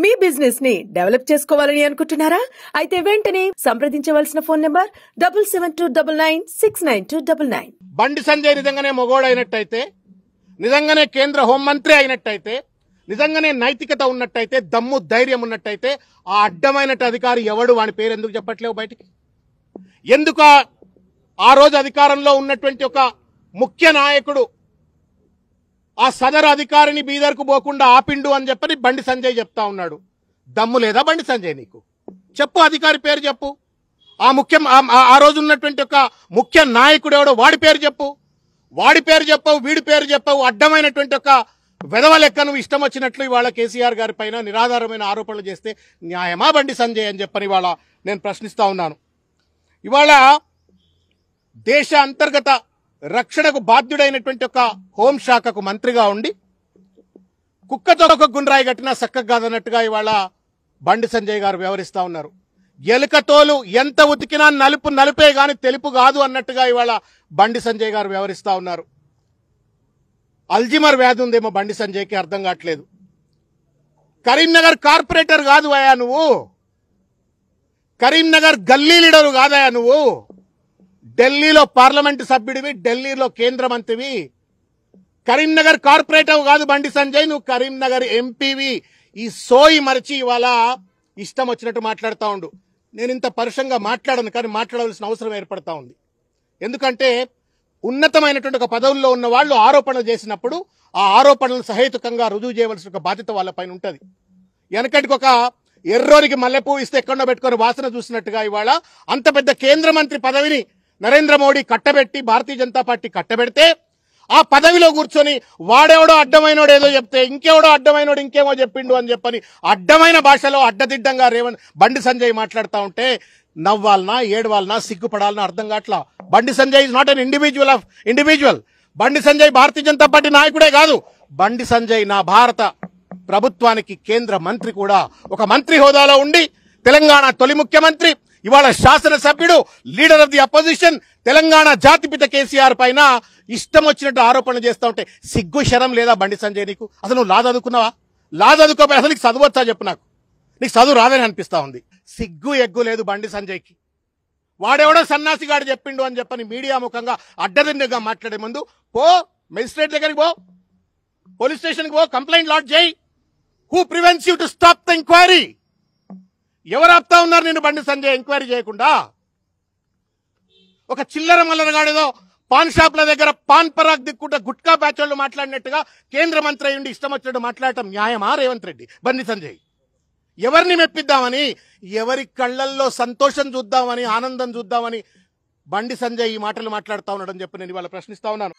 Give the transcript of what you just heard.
మీ business ని develop చేసుకోవాలని అనుకుంటున్నారా? అయితే వెంటనే సంప్రదించవలసిన ఫోన్ నంబర్ 7729969299. బండి సంజయ్ నిజంగానే మొగోడైనట్టయితే, నిజంగానే కేంద్ర హోంమంత్రి అయినట్టయితే, నిజంగానే నైతికత ఉన్నట్టయితే, దమ్ము ధైర్యం ఉన్నట్టయితే, ఆ అడ్డమైన అధికారి ఎవడు, వాని పేరు ఎందుకు చెప్పట్లేవు బయటికి? ఎందుకు ఆ రోజు అధికారంలో ఉన్నటువంటి ఒక ముఖ్య నాయకుడు ఆ సదరు అధికారిని బీదర్కు పోకుండా ఆపిండు అని చెప్పని బండి సంజయ్ చెప్తా ఉన్నాడు. దమ్ము లేదా బండి సంజయ్ నీకు? చెప్పు, అధికారి పేరు చెప్పు. ఆ రోజు ఉన్నటువంటి ఒక ముఖ్య నాయకుడు ఎవడో వాడి పేరు చెప్పు. వాడి పేరు చెప్పవు, వీడి పేరు చెప్పవు. అడ్డమైనటువంటి ఒక వెధవ లెక్క నువ్వు ఇష్టం వచ్చినట్లు ఇవాళ కేసీఆర్ గారి పైన నిరాధారమైన ఆరోపణలు చేస్తే న్యాయమా బండి సంజయ్ అని చెప్పని ఇవాళ నేను ప్రశ్నిస్తా ఉన్నాను. ఇవాళ దేశ అంతర్గత రక్షణకు బాధ్యుడైనటువంటి ఒక హోంశాఖకు మంత్రిగా ఉండి కుక్కతో ఒక గుండ్రాయి కట్టినా చక్కగా కాదన్నట్టుగా ఇవాళ బండి సంజయ్ గారు వ్యవహరిస్తా ఉన్నారు. ఎలుకతోలు ఎంత ఉతికినా నలుపు నలుపే గాని తెలుపు కాదు అన్నట్టుగా ఇవాళ బండి సంజయ్ గారు వ్యవహరిస్తా ఉన్నారు. అల్జిమర్ వ్యాధి ఉందేమో బండి సంజయ్కి, అర్థం కావట్లేదు. కరీంనగర్ కార్పొరేటర్ కాదు అయ్యా నువ్వు, కరీంనగర్ గల్లీ లీడరు కాదయా నువ్వు. ఢిల్లీలో పార్లమెంటు సభ్యుడివి, ఢిల్లీలో కేంద్ర మంత్రివి. కరీంనగర్ కార్పొరేటర్ కాదు బండి సంజయ్, నువ్వు కరీంనగర్ ఎంపీవి. ఈ సోయి మరిచి ఇవాళ ఇష్టం వచ్చినట్టు మాట్లాడుతూ ఉండు. నేను ఇంత పరుషంగా మాట్లాడను, కానీ మాట్లాడవలసిన అవసరం ఏర్పడతా ఉంది. ఎందుకంటే ఉన్నతమైనటువంటి ఒక పదవుల్లో ఉన్న వాళ్ళు ఆరోపణలు చేసినప్పుడు ఆ ఆరోపణలు సహేతుకంగా రుజువు చేయవలసిన ఒక బాధ్యత వాళ్ళపైన ఉంటుంది. వెనకటికి ఒక ఎర్రోనికి మల్లెపూ ఇస్తే ఎక్కడో పెట్టుకొని వాసన చూసినట్టుగా ఇవాళ అంత పెద్ద కేంద్ర మంత్రి పదవిని నరేంద్ర మోడీ కట్టబెట్టి, భారతీయ జనతా పార్టీ కట్టబెడితే ఆ పదవిలో కూర్చొని వాడెవడో అడ్డమైనోడు ఏదో చెప్తే ఇంకెవడో అడ్డమైనోడు ఇంకేమో చెప్పిండు అని చెప్పని అడ్డమైన భాషలో అడ్డదిడ్డంగా బండి సంజయ్ మాట్లాడుతూ ఉంటే నవ్వాలనా, ఏడవాలనా, సిగ్గుపడాలనా అర్థం కావట్లా. Bandi Sanjay is not an individual. Bandi Sanjay Bharatiya Janata party నాయకుడే కాదు. బండి సంజయ్ నా భారత ప్రభుత్వానికి కేంద్ర మంత్రి కూడా. ఒక మంత్రి హోదాలో ఉండి తెలంగాణ తొలి ముఖ్యమంత్రి, ఇవాళ శాసనసభ్యుడు, leader of the opposition, Telangana జాతిపిత కేసీఆర్ పైన ఇష్టం వచ్చినట్టు ఆరోపణలు చేస్తూ ఉంటే సిగ్గు శరం లేదా బండి సంజయ్ నీకు? అసలు నువ్వు లా చదువుకున్నావా? లా చదువుకోపోయి అసలు నీకు చదువచ్చా చెప్పు నాకు. నీకు చదువు రాదని అనిపిస్తా ఉంది. సిగ్గు ఎగ్గు లేదు బండి సంజయ్కి. వాడెవడో సన్నాసిగాడు చెప్పిండు అని చెప్పని మీడియా ముఖంగా అడ్డదిడ్డంగా మాట్లాడే ముందు పో, మెజిస్ట్రేట్ దగ్గరికి పో, పోలీస్ స్టేషన్కి పో, కంప్లైంట్ లాడ్జ్ చేయి. Who prevents you to stop the enquiry? ఎవరు ఆపుతా ఉన్నారు నిన్ను బండి సంజయ్ ఎంక్వైరీ చేయకుండా? ఒక చిల్లర మల్లరగాడేదో పాన్ షాప్ల దగ్గర పాన్ పరాగ్ దిక్కుంటే గుట్కా బ్యాచ్ వాళ్ళు మాట్లాడినట్టుగా కేంద్ర మంత్రి అయ్యుండి ఇష్టం వచ్చినట్టు మాట్లాడటం న్యాయమా రేవంత్ రెడ్డి? బండి సంజయ్ ఎవరిని మెప్పిద్దామని, ఎవరి కళ్ళల్లో సంతోషం చూద్దామని, ఆనందం చూద్దామని బండి సంజయ్ ఈ మాటలు మాట్లాడుతూ ఉన్నాడని చెప్పి నేను ఇవాళ ప్రశ్నిస్తా ఉన్నాను.